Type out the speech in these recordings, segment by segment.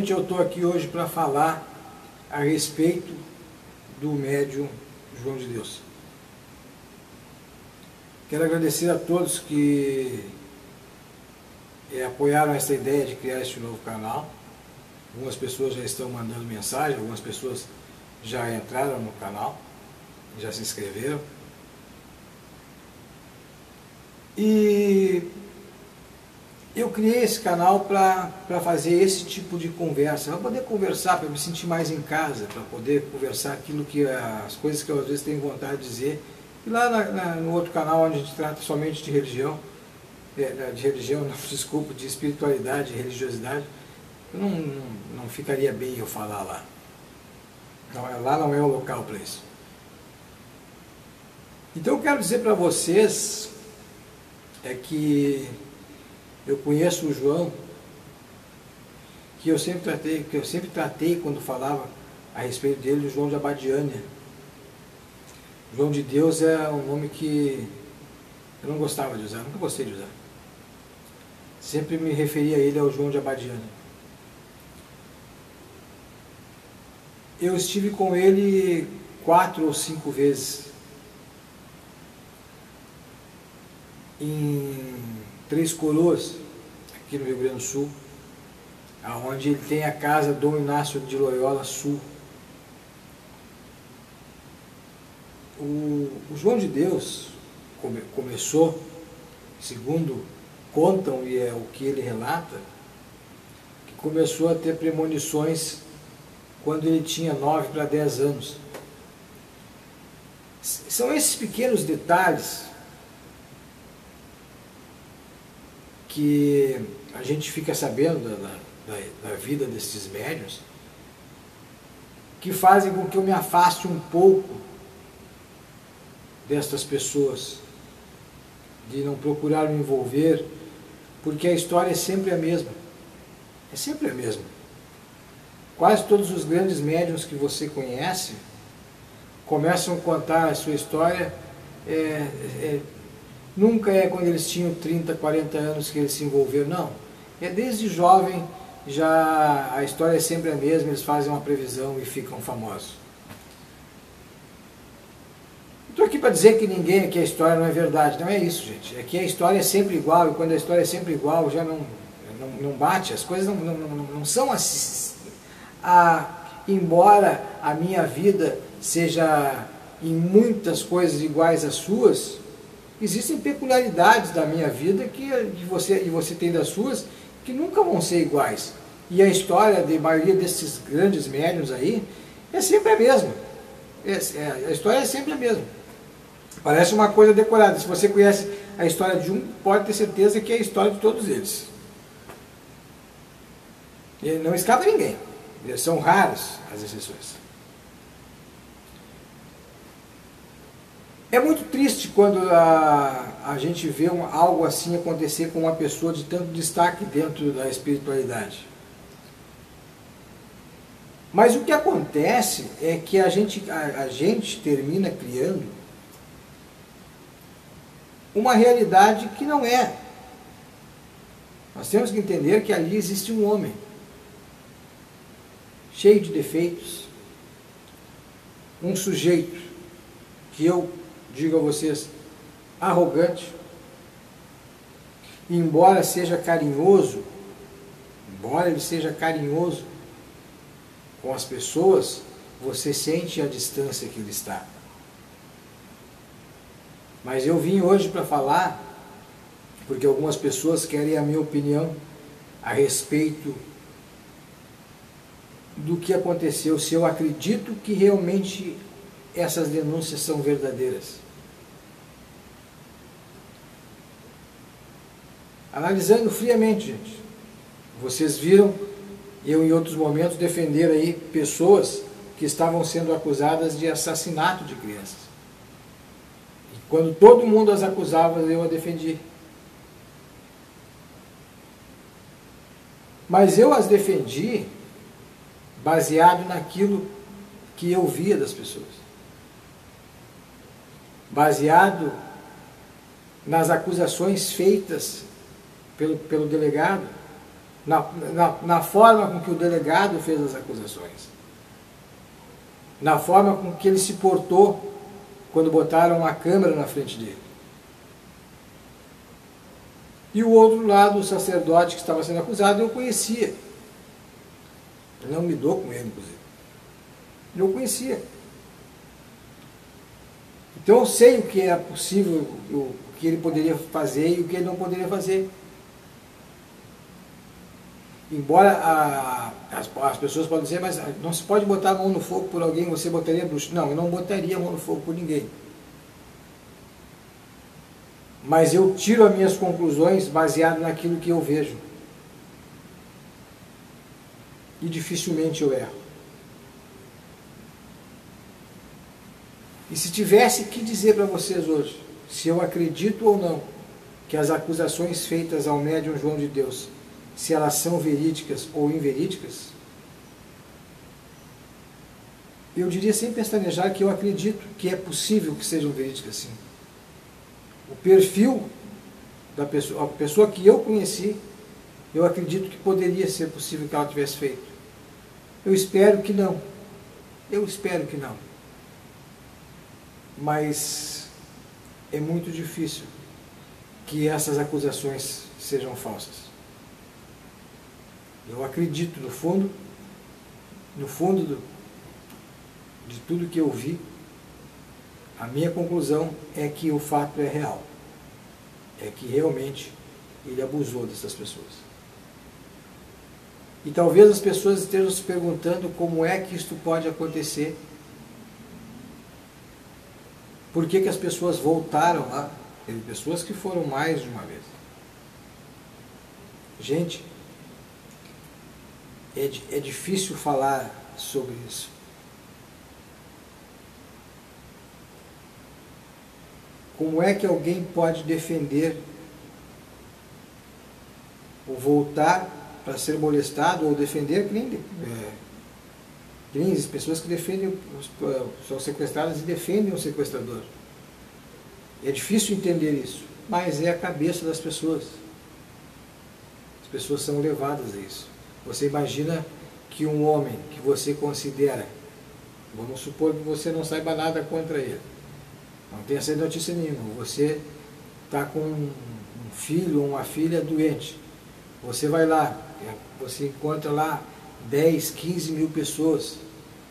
Novamente eu estou aqui hoje para falar a respeito do médium João de Deus. Quero agradecer a todos que apoiaram essa ideia de criar este novo canal. Algumas pessoas já estão mandando mensagem, algumas pessoas já entraram no canal, já se inscreveram. E eu criei esse canal para fazer esse tipo de conversa, para poder conversar, para me sentir mais em casa, para poder conversar as coisas que eu às vezes tenho vontade de dizer. E lá no outro canal, onde a gente trata somente de religião, desculpa, de espiritualidade, religiosidade, não ficaria bem eu falar lá. Lá não é o local para isso. Então eu quero dizer para vocês que eu conheço o João, que eu sempre tratei quando falava a respeito dele, o João de Abadiânia. João de Deus é um nome que eu não gostava de usar, nunca gostei de usar. Sempre me referia a ele ao João de Abadiânia. Eu estive com ele 4 ou 5 vezes em Três Coroas, aqui no Rio Grande do Sul, onde ele tem a casa Dom Inácio de Loyola Sul. O João de Deus começou, segundo contam e é o que ele relata, que começou a ter premonições quando ele tinha 9 para 10 anos. São esses pequenos detalhes que a gente fica sabendo da vida desses médiuns, que fazem com que eu me afaste um pouco destas pessoas, de não procurar me envolver, porque a história é sempre a mesma. É sempre a mesma. Quase todos os grandes médiuns que você conhece começam a contar a sua história, nunca é quando eles tinham 30, 40 anos que eles se envolveram, não. É desde jovem, já a história é sempre a mesma, eles fazem uma previsão e ficam famosos. Estou aqui para dizer que a história não é verdade, não é isso, gente. É que a história é sempre igual, e quando a história é sempre igual, já não bate, as coisas não são assim. Embora a minha vida seja em muitas coisas iguais às suas, existem peculiaridades da minha vida que você tem das suas, que nunca vão ser iguais. E a história da maioria desses grandes médiuns aí é sempre a mesma. A história é sempre a mesma. Parece uma coisa decorada. Se você conhece a história de um, pode ter certeza que é a história de todos eles. E não escapa ninguém. São raras as exceções. É muito triste quando a gente vê algo assim acontecer com uma pessoa de tanto destaque dentro da espiritualidade. Mas o que acontece é que a gente termina criando uma realidade que não é. Nós temos que entender que ali existe um homem cheio de defeitos, um sujeito que eu digo a vocês, arrogante, e embora ele seja carinhoso com as pessoas, você sente a distância que ele está. Mas eu vim hoje para falar, porque algumas pessoas querem a minha opinião a respeito do que aconteceu, se eu acredito que realmente essas denúncias são verdadeiras. Analisando friamente, gente, vocês viram eu em outros momentos defender aí pessoas que estavam sendo acusadas de assassinato de crianças. E quando todo mundo as acusava, eu a defendi. Mas eu as defendi baseado naquilo que eu via das pessoas. Baseado nas acusações feitas pelo delegado, na forma com que o delegado fez as acusações, na forma com que ele se portou quando botaram uma câmera na frente dele. E o outro lado, o sacerdote que estava sendo acusado, eu conhecia. Eu não me dou com ele, inclusive. Eu conhecia. Então eu sei o que é possível, o que ele poderia fazer e o que ele não poderia fazer. Embora as pessoas podem dizer, mas não se pode botar a mão no fogo por alguém, você botaria bruxo. Não, eu não botaria a mão no fogo por ninguém. Mas eu tiro as minhas conclusões baseado naquilo que eu vejo. E dificilmente eu erro. E se tivesse que dizer para vocês hoje, se eu acredito ou não, que as acusações feitas ao médium João de Deus, se elas são verídicas ou inverídicas, eu diria sem pestanejar que eu acredito que é possível que sejam verídicas sim. O perfil da pessoa, a pessoa que eu conheci, eu acredito que poderia ser possível que ela tivesse feito. Eu espero que não. Eu espero que não. Mas é muito difícil que essas acusações sejam falsas. Eu acredito no fundo de tudo que eu vi, a minha conclusão é que o fato é real. É que realmente ele abusou dessas pessoas. E talvez as pessoas estejam se perguntando como é que isto pode acontecer. Por que as pessoas voltaram lá? Teve pessoas que foram mais de uma vez. Gente, é difícil falar sobre isso. Como é que alguém pode defender ou voltar para ser molestado ou defender que nem as pessoas que defendem, são sequestradas e defendem o sequestrador. É difícil entender isso, mas é a cabeça das pessoas. As pessoas são levadas a isso. Você imagina que um homem que você considera, vamos supor que você não saiba nada contra ele, não tenha essa notícia nenhuma, você está com um filho ou uma filha doente, você vai lá, você encontra lá 10, 15 mil pessoas,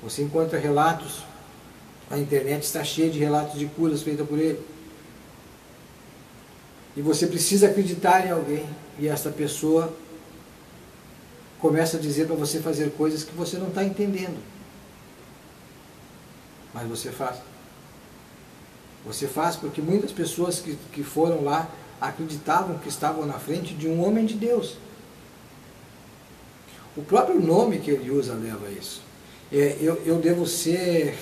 você encontra relatos, a internet está cheia de relatos de curas feitas por ele, e você precisa acreditar em alguém, e essa pessoa começa a dizer para você fazer coisas que você não está entendendo, mas você faz. Você faz porque muitas pessoas que foram lá acreditavam que estavam na frente de um homem de Deus. O próprio nome que ele usa leva a isso. Eu devo ser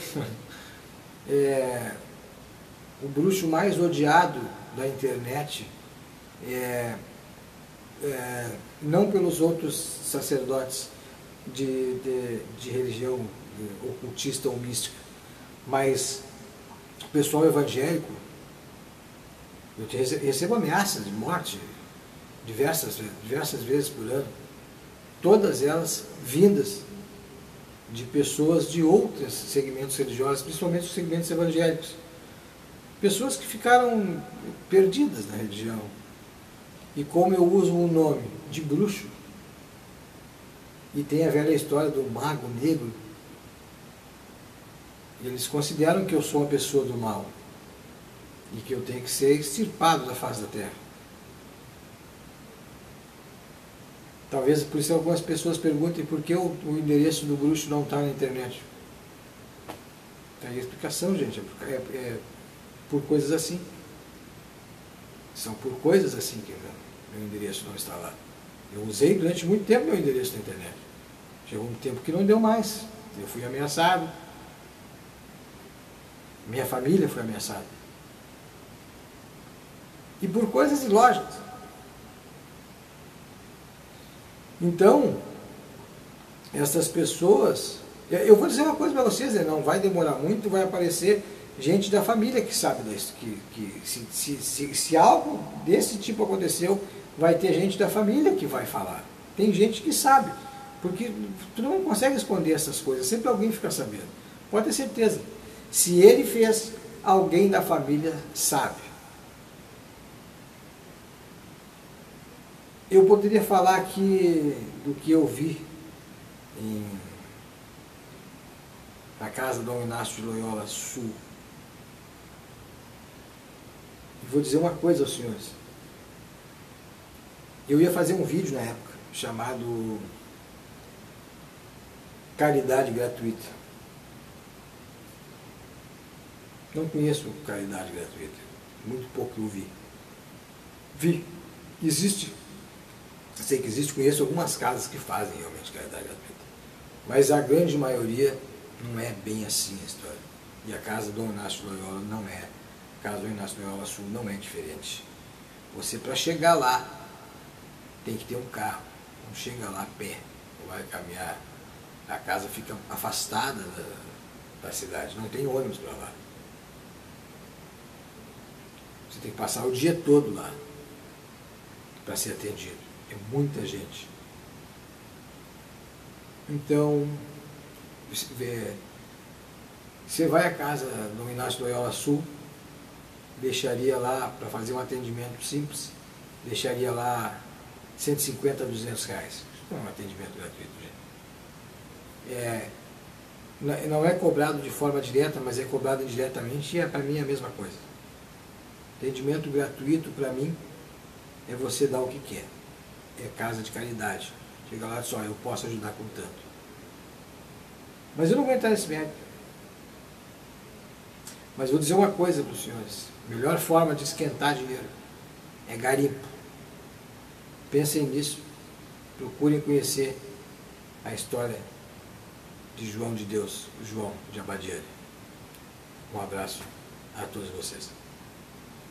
o bruxo mais odiado da internet, não pelos outros sacerdotes de religião ocultista ou mística, mas o pessoal evangélico. Eu recebo ameaças de morte diversas vezes por ano, todas elas vindas de pessoas de outros segmentos religiosos, principalmente os segmentos evangélicos. Pessoas que ficaram perdidas na religião. E como eu uso o nome de bruxo, e tem a velha história do mago negro, eles consideram que eu sou uma pessoa do mal e que eu tenho que ser extirpado da face da terra. Talvez por isso algumas pessoas perguntem por que o endereço do bruxo não está na internet. Tem a explicação, gente, é por coisas assim. São por coisas assim que meu endereço não está lá. Eu usei durante muito tempo meu endereço na internet. Chegou um tempo que não deu mais. Eu fui ameaçado. Minha família foi ameaçada. E por coisas ilógicas. Então, essas pessoas... Eu vou dizer uma coisa para vocês, não vai demorar muito, vai aparecer gente da família que sabe disso. Se algo desse tipo aconteceu, vai ter gente da família que vai falar. Tem gente que sabe, porque tu não consegue esconder essas coisas, sempre alguém fica sabendo. Pode ter certeza. Se ele fez, alguém da família sabe. Eu poderia falar aqui do que eu vi na casa do Dom Inácio de Loyola Sul. E vou dizer uma coisa aos senhores. Eu ia fazer um vídeo na época, chamado Caridade Gratuita. Não conheço caridade gratuita, muito pouco eu vi. Existe, sei que existe, conheço algumas casas que fazem realmente caridade gratuita. Mas a grande maioria não é bem assim a história. E a casa do Dom Inácio de Loyola não é. A casa do Inácio de Loyola Sul não é diferente. Você, para chegar lá, tem que ter um carro. Não chega lá a pé, ou vai caminhar. A casa fica afastada da cidade, não tem ônibus para lá. Você tem que passar o dia todo lá para ser atendido. É muita gente. Então, você vai à casa do Inácio Loyola Sul, deixaria lá, para fazer um atendimento simples, deixaria lá 150 a 200 reais. Isso não é um atendimento gratuito, gente. Não é cobrado de forma direta, mas é cobrado indiretamente, e para mim é a mesma coisa. Atendimento gratuito, para mim, é você dar o que quer. É casa de caridade. Chega lá e diz, ó, eu posso ajudar com tanto. Mas eu não vou entrar nesse mérito. Mas vou dizer uma coisa para os senhores. A melhor forma de esquentar dinheiro é garimpo. Pensem nisso. Procurem conhecer a história de João de Deus, João de Abadiânia. Um abraço a todos vocês.